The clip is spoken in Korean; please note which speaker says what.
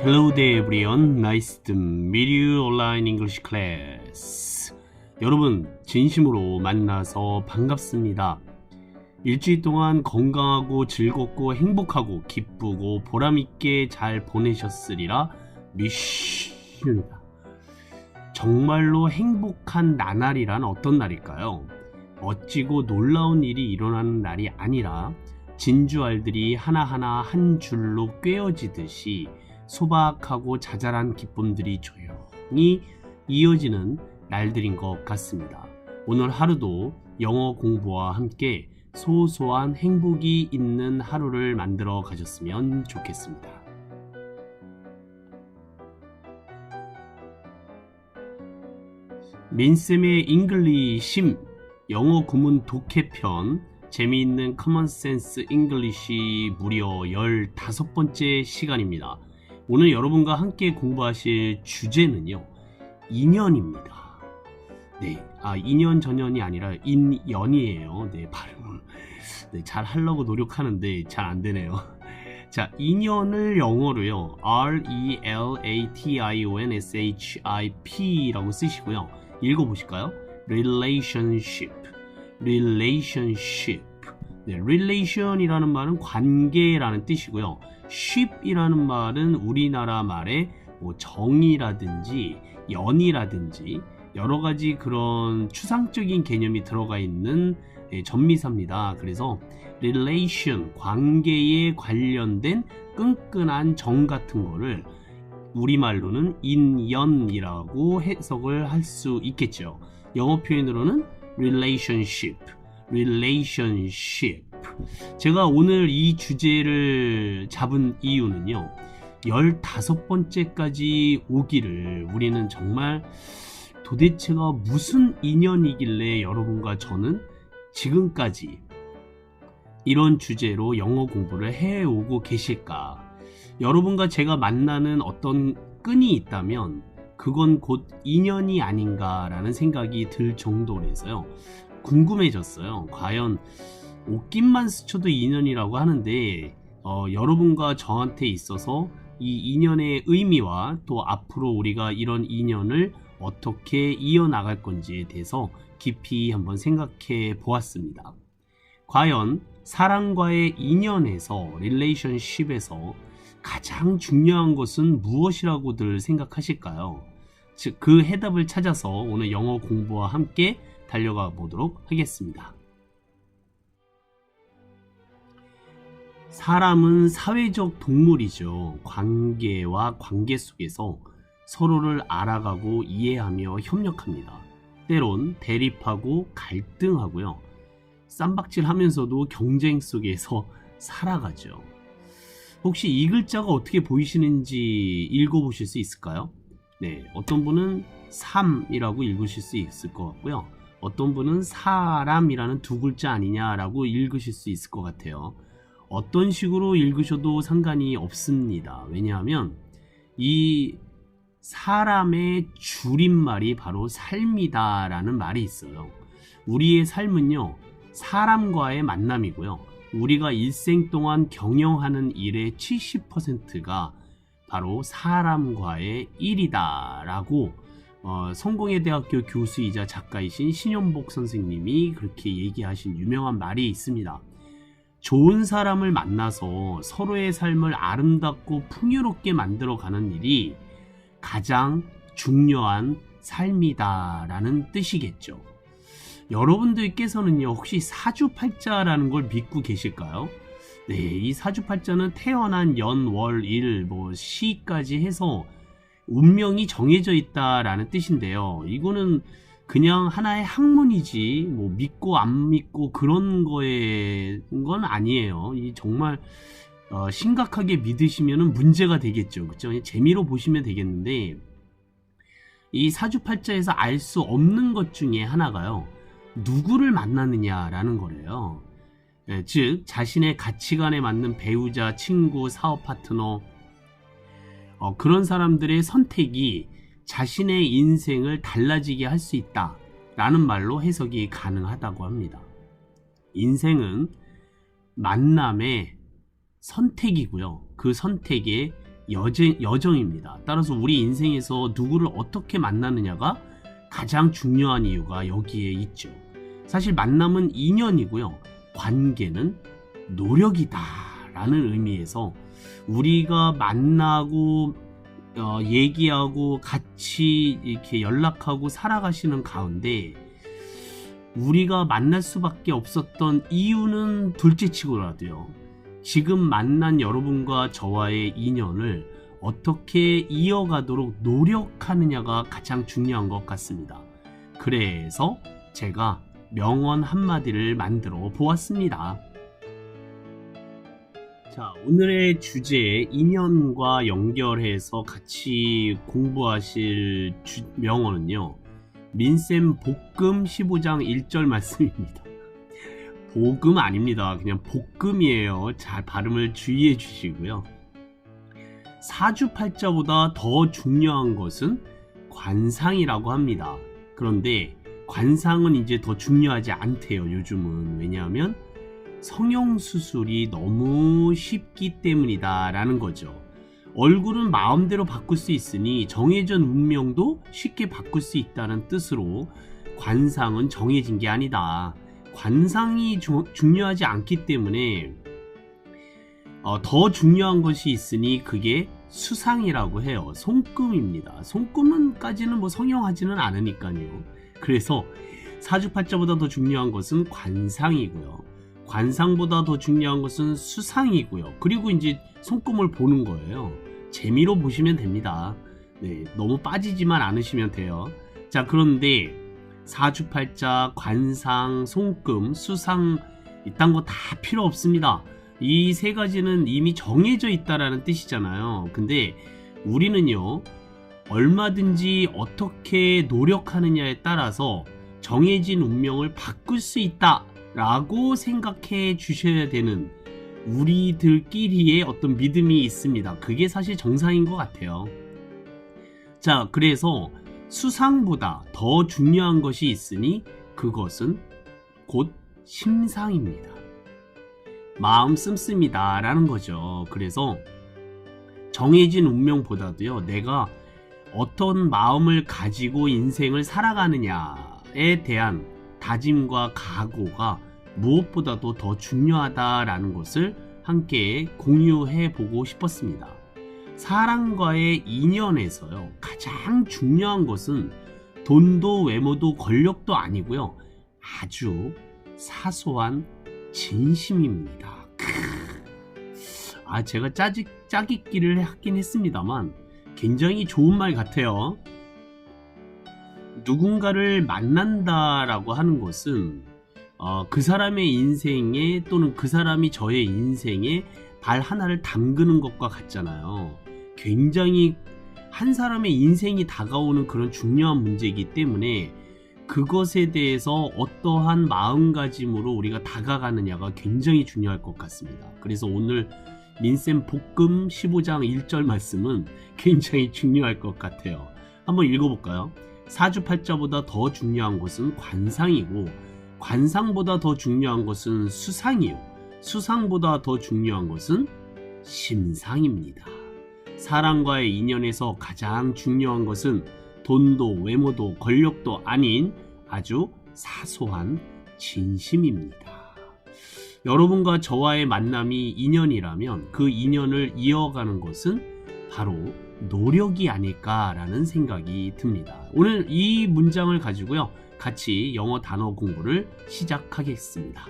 Speaker 1: Hello there everyone, nice to meet you online English class. 여러분 진심으로 만나서 반갑습니다. 일주일 동안 건강하고 즐겁고 행복하고 기쁘고 보람있게 잘 보내셨으리라 믿습니다. 정말로 행복한 나날이란 어떤 날일까요? 멋지고 놀라운 일이 일어나는 날이 아니라 진주알들이 하나하나 한 줄로 꿰어지듯이 소박하고 자잘한 기쁨들이 조용히 이어지는 날들인 것 같습니다. 오늘 하루도 영어 공부와 함께 소소한 행복이 있는 하루를 만들어 가셨으면 좋겠습니다. 민쌤의 잉글리심 영어 구문 독해편 재미있는 커먼센스 잉글리시 무려 15번째 시간입니다. 오늘 여러분과 함께 공부하실 주제는요, 인연입니다. 네, 인연 전연이 아니라 인연이에요. 네, 발음을 잘 하려고 노력하는데 잘 안 되네요. 자, 인연을 영어로요, relationship라고 쓰시고요. 읽어보실까요? relationship. 네, relation이라는 말은 관계라는 뜻이고요. ship이라는 말은 우리나라 말에 정이라든지 연이라든지 여러가지 그런 추상적인 개념이 들어가 있는 전미사입니다. 그래서 relation, 관계에 관련된 끈끈한 정 같은 거를 우리말로는 인연이라고 해석을 할 수 있겠죠. 영어 표현으로는 relationship. 제가 오늘 이 주제를 잡은 이유는요, 15번째까지 오기를 우리는 정말 도대체가 무슨 인연이길래 여러분과 저는 지금까지 이런 주제로 영어 공부를 해오고 계실까. 여러분과 제가 만나는 어떤 끈이 있다면 그건 곧 인연이 아닌가라는 생각이 들 정도라서요, 궁금해졌어요. 과연 옷깃만 스쳐도 인연이라고 하는데 여러분과 저한테 있어서 이 인연의 의미와 또 앞으로 우리가 이런 인연을 어떻게 이어나갈 건지에 대해서 깊이 한번 생각해 보았습니다. 과연 사람과의 인연에서, 릴레이션십에서 가장 중요한 것은 무엇이라고들 생각하실까요? 즉, 그 해답을 찾아서 오늘 영어 공부와 함께 달려가 보도록 하겠습니다. 사람은 사회적 동물이죠. 관계와 관계 속에서 서로를 알아가고 이해하며 협력합니다. 때론 대립하고 갈등하고요, 쌈박질하면서도 경쟁 속에서 살아가죠. 혹시 이 글자가 어떻게 보이시는지 읽어보실 수 있을까요? 네, 어떤 분은 삶이라고 읽으실 수 있을 것 같고요, 어떤 분은 사람이라는 두 글자 아니냐라고 읽으실 수 있을 것 같아요. 어떤 식으로 읽으셔도 상관이 없습니다. 왜냐하면 이 사람의 줄임말이 바로 삶이다 라는 말이 있어요. 우리의 삶은요, 사람과의 만남이고요, 우리가 일생 동안 경영하는 일의 70%가 바로 사람과의 일이다 라고 성공회 대학교 교수이자 작가이신 신현복 선생님이 그렇게 얘기하신 유명한 말이 있습니다. 좋은 사람을 만나서 서로의 삶을 아름답고 풍요롭게 만들어가는 일이 가장 중요한 삶이다 라는 뜻이겠죠. 여러분들께서는요, 혹시 사주팔자라는 걸 믿고 계실까요? 네, 이 사주팔자는 태어난 연, 월, 일, 시까지 해서 운명이 정해져 있다라는 뜻인데요. 이거는 그냥 하나의 학문이지 믿고 안 믿고 그런 건 아니에요. 이 정말 심각하게 믿으시면 문제가 되겠죠. 그렇죠? 재미로 보시면 되겠는데, 이 사주팔자에서 알 수 없는 것 중에 하나가요, 누구를 만나느냐라는 거래요. 즉, 자신의 가치관에 맞는 배우자, 친구, 사업 파트너, 그런 사람들의 선택이 자신의 인생을 달라지게 할 수 있다 라는 말로 해석이 가능하다고 합니다. 인생은 만남의 선택이고요. 그 선택에 여정입니다. 따라서 우리 인생에서 누구를 어떻게 만나느냐가 가장 중요한 이유가 여기에 있죠. 사실 만남은 인연이고요. 관계는 노력이다 라는 의미에서 우리가 만나고 얘기하고 같이 이렇게 연락하고 살아가시는 가운데 우리가 만날 수밖에 없었던 이유는 둘째치고라도요, 지금 만난 여러분과 저와의 인연을 어떻게 이어가도록 노력하느냐가 가장 중요한 것 같습니다. 그래서 제가 명언 한마디를 만들어 보았습니다. 자, 오늘의 주제 인연과 연결해서 같이 공부하실 명언은요, 민쌤 복금 15장 1절 말씀입니다. 복음 아닙니다. 그냥 복금이에요. 잘 발음을 주의해 주시고요. 사주팔자보다 더 중요한 것은 관상이라고 합니다. 그런데 관상은 이제 더 중요하지 않대요, 요즘은. 왜냐하면 성형수술이 너무 쉽기 때문이다 라는 거죠. 얼굴은 마음대로 바꿀 수 있으니 정해진 운명도 쉽게 바꿀 수 있다는 뜻으로 관상은 정해진 게 아니다. 관상이 중요하지 않기 때문에 더 중요한 것이 있으니 그게 수상이라고 해요. 손금입니다. 손금은까지는 뭐 성형하지는 않으니까요. 그래서 사주팔자보다 더 중요한 것은 관상이고요. 관상보다 더 중요한 것은 수상이고요. 그리고 이제 손금을 보는 거예요. 재미로 보시면 됩니다. 네, 너무 빠지지만 않으시면 돼요. 자, 그런데 사주팔자, 관상, 손금, 수상 이딴 거 다 필요 없습니다. 이 세 가지는 이미 정해져 있다라는 뜻이잖아요. 근데 우리는요, 얼마든지 어떻게 노력하느냐에 따라서 정해진 운명을 바꿀 수 있다 라고 생각해 주셔야 되는 우리들끼리의 어떤 믿음이 있습니다. 그게 사실 정상인 것 같아요. 자, 그래서 수상보다 더 중요한 것이 있으니 그것은 곧 심상입니다. 마음 씀씀이다 라는 거죠. 그래서 정해진 운명보다도요, 내가 어떤 마음을 가지고 인생을 살아가느냐에 대한 다짐과 각오가 무엇보다도 더 중요하다라는 것을 함께 공유해 보고 싶었습니다. 사람과의 인연에서요, 가장 중요한 것은 돈도 외모도 권력도 아니고요, 아주 사소한 진심입니다. 제가 짜깁기를 하긴 했습니다만 굉장히 좋은 말 같아요. 누군가를 만난다라고 하는 것은 그 사람의 인생에, 또는 그 사람이 저의 인생에 발 하나를 담그는 것과 같잖아요. 굉장히 한 사람의 인생이 다가오는 그런 중요한 문제이기 때문에 그것에 대해서 어떠한 마음가짐으로 우리가 다가가느냐가 굉장히 중요할 것 같습니다. 그래서 오늘 민쌤 복금 15장 1절 말씀은 굉장히 중요할 것 같아요. 한번 읽어볼까요? 사주팔자보다 더 중요한 것은 관상이고, 관상보다 더 중요한 것은 수상이요, 수상보다 더 중요한 것은 심상입니다. 사람과의 인연에서 가장 중요한 것은 돈도 외모도 권력도 아닌 아주 사소한 진심입니다. 여러분과 저와의 만남이 인연이라면 그 인연을 이어가는 것은 바로 노력이 아닐까라는 생각이 듭니다. 오늘 이 문장을 가지고요, 같이 영어 단어 공부를 시작하겠습니다.